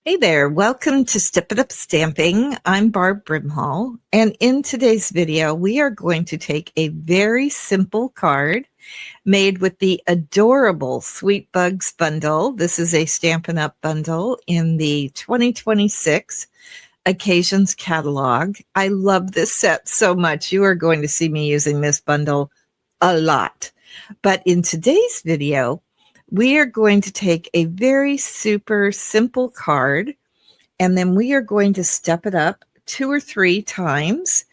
Hey there, welcome to Step It Up Stamping. I'm Barb Brimhall, and in today's video, we are going to take a very simple card made with the adorable Sweet Bugs bundle. This is a Stampin' Up bundle in the 2026 Occasions catalog. I love this set so much. You are going to see me using this bundle a lot. But in today's video, we are going to take a very super simple card, and then we are going to step it up 2 or 3 times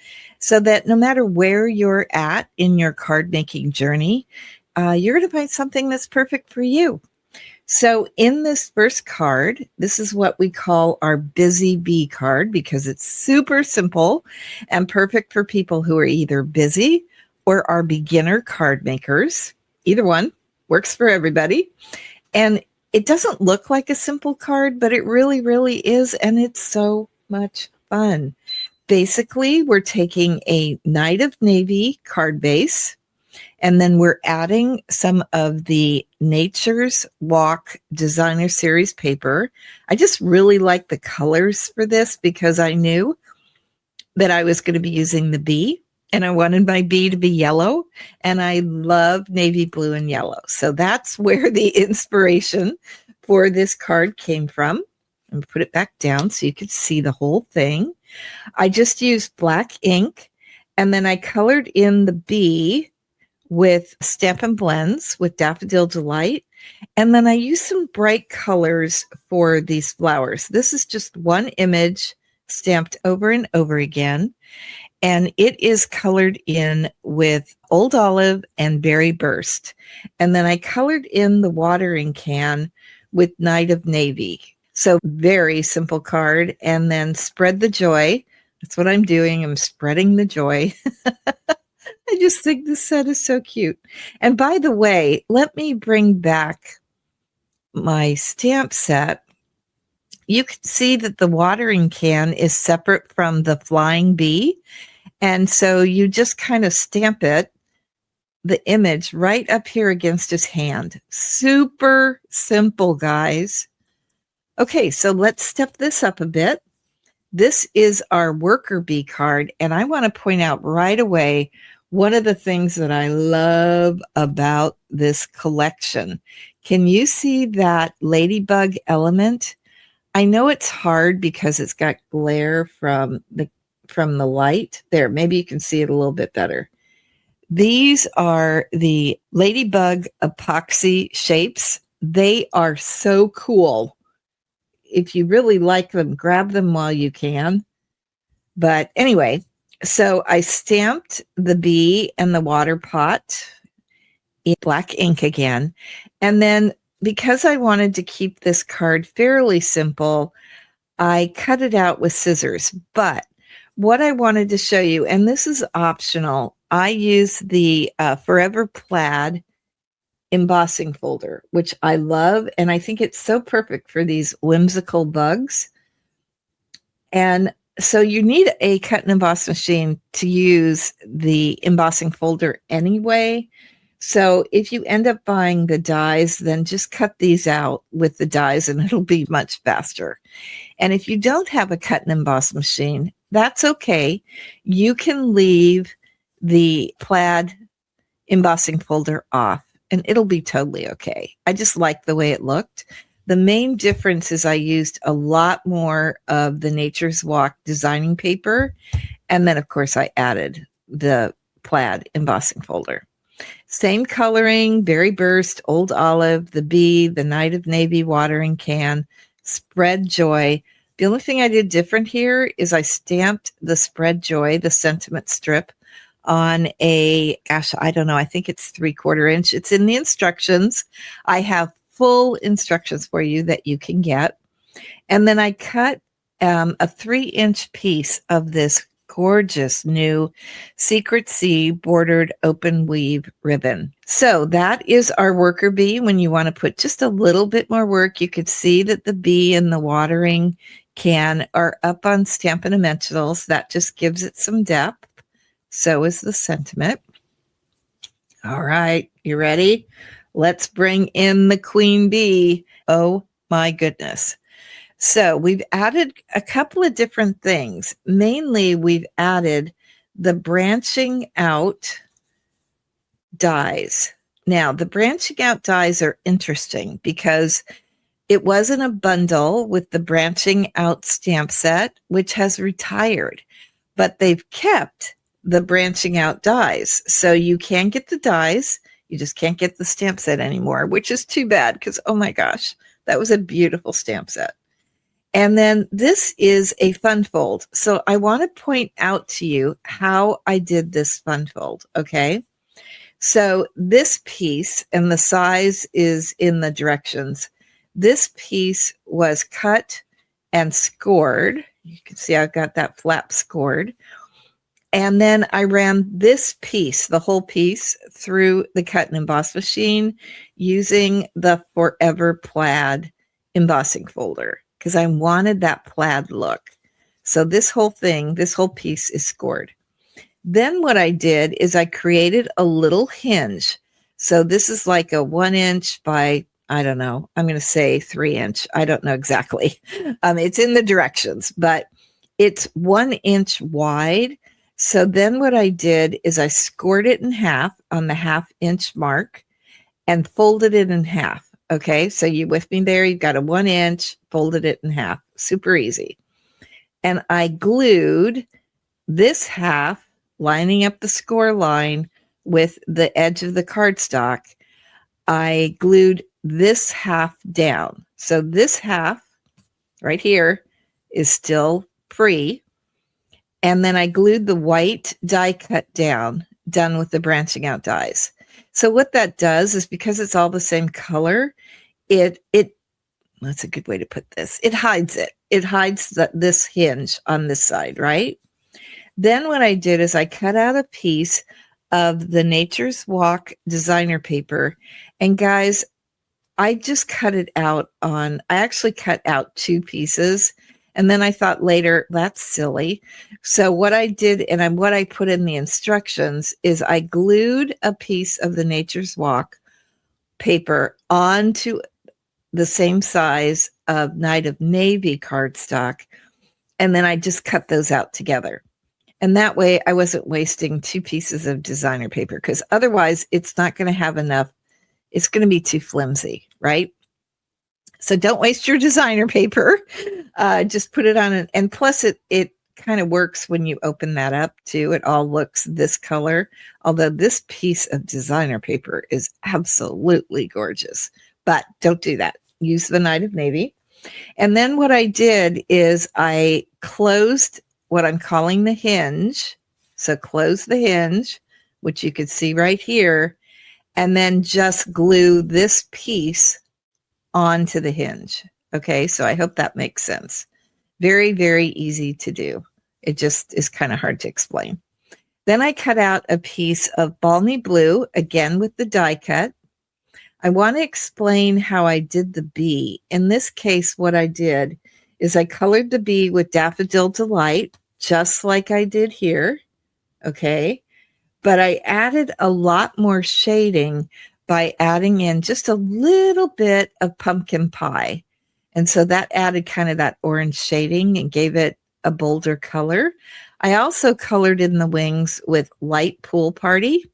so that no matter where you're at in your card making journey, you're going to find something that's perfect for you. So in this first card, this is what we call our Busy Bee card because it's super simple and perfect for people who are either busy or are beginner card makers. Either one works for everybody. And it doesn't look like a simple card, but it really, really is. And it's so much fun. Basically, we're taking a Night of Navy card base, and then we're adding some of the Nature's Walk Designer Series paper. I just really like the colors for this because I knew that I was going to be using the bee. And I wanted my bee to be yellow, and I love navy blue and yellow. So that's where the inspiration for this card came from. And put it back down so you could see the whole thing. I just used black ink, and then I colored in the bee with Stampin Blends with Daffodil Delight. And then I used some bright colors for these flowers. This is just one image stamped over and over again. And it is colored in with Old Olive and Berry Burst. And then I colored in the watering can with Night of Navy. So very simple card. And then Spread the Joy. That's what I'm doing. I'm spreading the joy. I just think this set is so cute. And by the way, let me bring back my stamp set. You can see that the watering can is separate from the flying bee. And so you just kind of stamp it, the image right up here against his hand. Super simple, guys. Okay, so let's step this up a bit. This is our worker bee card, and I want to point out right away one of the things that I love about this collection. Can you see that ladybug element? I know it's hard because it's got glare from the light. There, maybe you can see it a little bit better. These are the ladybug epoxy shapes. They are so cool. If you really like them, grab them while you can. But anyway, so I stamped the bee and the water pot in black ink again. And then because I wanted to keep this card fairly simple, I cut it out with scissors. But what I wanted to show you, and this is optional, I use the Forever Plaid embossing folder, which I love, and I think it's so perfect for these whimsical bugs. And so you need a cut and emboss machine to use the embossing folder anyway. So if you end up buying the dies, then just cut these out with the dies and it'll be much faster. And if you don't have a cut and emboss machine, that's okay. You can leave the plaid embossing folder off and it'll be totally okay. I just like the way it looked. The main difference is I used a lot more of the Nature's Walk designing paper. And then, of course, I added the plaid embossing folder. Same coloring, Berry Burst, Old Olive, the bee, the Night of Navy watering can, Spread Joy. The only thing I did different here is I stamped the Spread Joy, the sentiment strip, on a, gosh, I don't know, I think it's 3/4 inch. It's in the instructions. I have full instructions for you that you can get. And then I cut a 3-inch piece of this gorgeous new Secret Sea bordered open weave ribbon. So that is our worker bee. When you want to put just a little bit more work, you could see that the bee and the watering can are up on Stampin' Dimensionals. That just gives it some depth. So is the sentiment. All right, you ready? Let's bring in the queen bee. Oh my goodness. So we've added a couple of different things. Mainly, we've added the branching out dies. Now, the branching out dies are interesting because it wasn't a bundle with the branching out stamp set, which has retired, but they've kept the branching out dies. So you can get the dies, you just can't get the stamp set anymore, which is too bad because, oh my gosh, that was a beautiful stamp set. And then this is a fun fold. So I want to point out to you how I did this fun fold, okay? So this piece, and the size is in the directions, this piece was cut and scored. You can see I've got that flap scored. And then I ran this piece, the whole piece, through the cut and emboss machine using the Forever Plaid embossing folder because I wanted that plaid look. So this whole thing, this whole piece is scored. Then what I did is I created a little hinge. So this is like a 1 inch by, I don't know, I'm going to say 3 inch. I don't know exactly. It's in the directions, but it's 1 inch wide. So then what I did is I scored it in half on the 1/2 inch mark and folded it in half. Okay, so you with me there? You've got a 1 inch, folded it in half. Super easy. And I glued this half, lining up the score line with the edge of the cardstock. I glued this half down. So this half right here is still free. And then I glued the white die cut down, done with the branching out dies. So what that does is because it's all the same color, it that's a good way to put this. It hides it. It hides this hinge on this side, right? Then what I did is I cut out a piece of the Nature's Walk designer paper. And guys, I just cut it out I actually cut out 2 pieces. And then I thought later, that's silly. So what I did, and what I put in the instructions, is I glued a piece of the Nature's Walk paper onto the same size of Night of Navy cardstock. And then I just cut those out together. And that way I wasn't wasting 2 pieces of designer paper because otherwise it's not going to have enough. It's going to be too flimsy, right? So don't waste your designer paper. Just put it on. And plus it kind of works when you open that up too. It all looks this color. Although this piece of designer paper is absolutely gorgeous. But don't do that. Use the Night of Navy. And then what I did is I closed what I'm calling the hinge. So close the hinge, which you could see right here, and then just glue this piece onto the hinge. Okay, so I hope that makes sense. Very, very easy to do. It just is kind of hard to explain. Then I cut out a piece of balmy blue, again with the die cut. I want to explain how I did the bee. In this case, what I did is I colored the bee with Daffodil Delight, just like I did here, okay? But I added a lot more shading by adding in just a little bit of pumpkin pie. And so that added kind of that orange shading and gave it a bolder color. I also colored in the wings with Light Pool Party.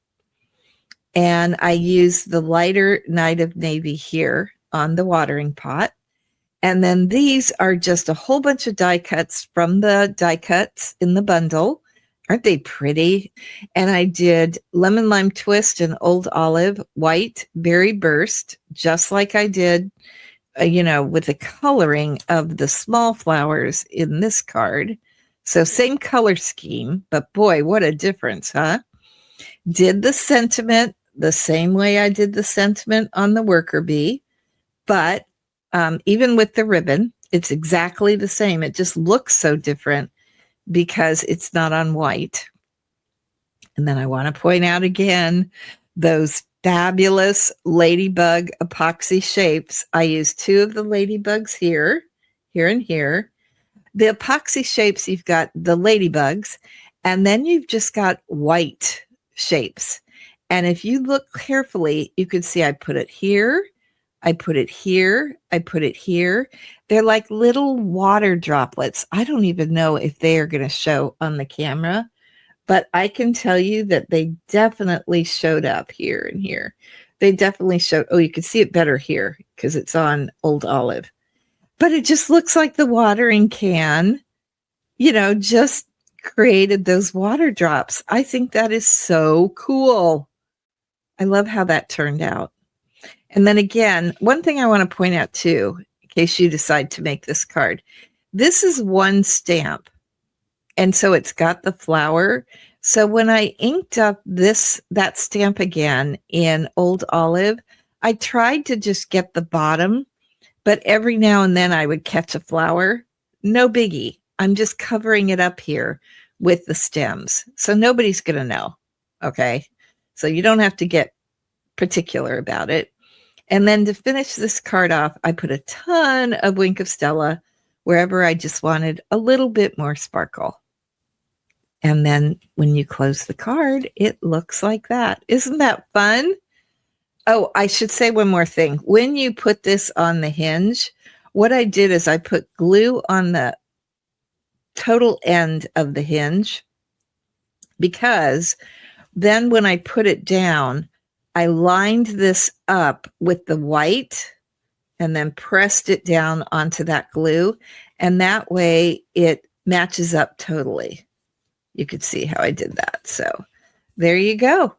And I used the lighter Night of Navy here on the watering pot. And then these are just a whole bunch of die cuts from the die cuts in the bundle. Aren't they pretty? And I did Lemon Lime Twist and Old Olive White Berry Burst, just like I did, with the coloring of the small flowers in this card. So same color scheme, but boy, what a difference, huh? Did the sentiment the same way I did the sentiment on the worker bee, but even with the ribbon, it's exactly the same. It just looks so different because it's not on white. And then I want to point out again, those fabulous ladybug epoxy shapes. I used 2 of the ladybugs here, and here. The epoxy shapes, you've got the ladybugs, and then you've just got white shapes. And if you look carefully, you can see I put it here, I put it here. I put it here. They're like little water droplets. I don't even know if they are going to show on the camera, but I can tell you that they definitely showed up here and here. They definitely showed. Oh, you can see it better here because it's on Old Olive. But it just looks like the watering can, just created those water drops. I think that is so cool. I love how that turned out. And then again, one thing I want to point out too, in case you decide to make this card, this is one stamp. And so it's got the flower. So when I inked up that stamp again in Old Olive, I tried to just get the bottom, but every now and then I would catch a flower. No biggie. I'm just covering it up here with the stems. So nobody's going to know. Okay. So you don't have to get particular about it. And then to finish this card off, I put a ton of Wink of Stella wherever I just wanted a little bit more sparkle. And then when you close the card, it looks like that. Isn't that fun? Oh, I should say one more thing. When you put this on the hinge, what I did is I put glue on the total end of the hinge, because then when I put it down, I lined this up with the white and then pressed it down onto that glue. And that way it matches up totally. You could see how I did that. So there you go.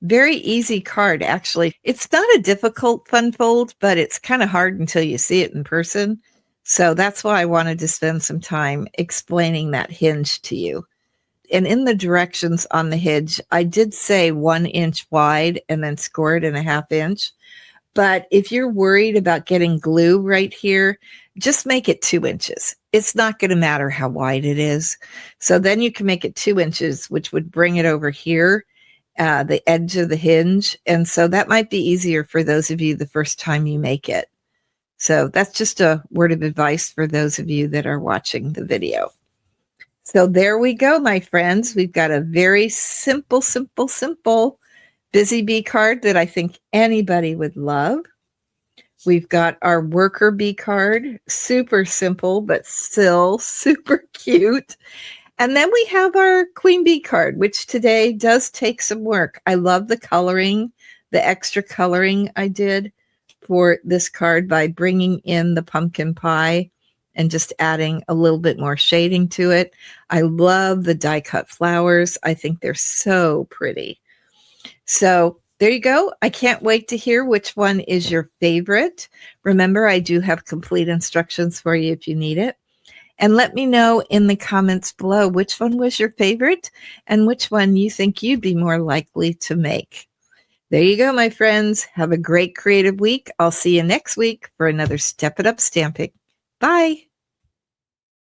Very easy card, actually. It's not a difficult fun fold, but it's kind of hard until you see it in person. So that's why I wanted to spend some time explaining that hinge to you. And in the directions on the hinge, I did say 1 inch wide and then score it in 1/2 inch. But if you're worried about getting glue right here, just make it 2 inches. It's not going to matter how wide it is. So then you can make it 2 inches, which would bring it over here, the edge of the hinge. And so that might be easier for those of you the first time you make it. So that's just a word of advice for those of you that are watching the video. So there we go, my friends. We've got a very simple Busy Bee card that I think anybody would love. We've got our Worker Bee card, super simple, but still super cute. And then we have our Queen Bee card, which today does take some work. I love the coloring, the extra coloring I did for this card by bringing in the pumpkin pie and just adding a little bit more shading to it. I love the die cut flowers. I think they're so pretty. So there you go. I can't wait to hear which one is your favorite. Remember, I do have complete instructions for you if you need it. And let me know in the comments below which one was your favorite and which one you think you'd be more likely to make. There you go, my friends. Have a great creative week. I'll see you next week for another Step It Up Stamping. Bye.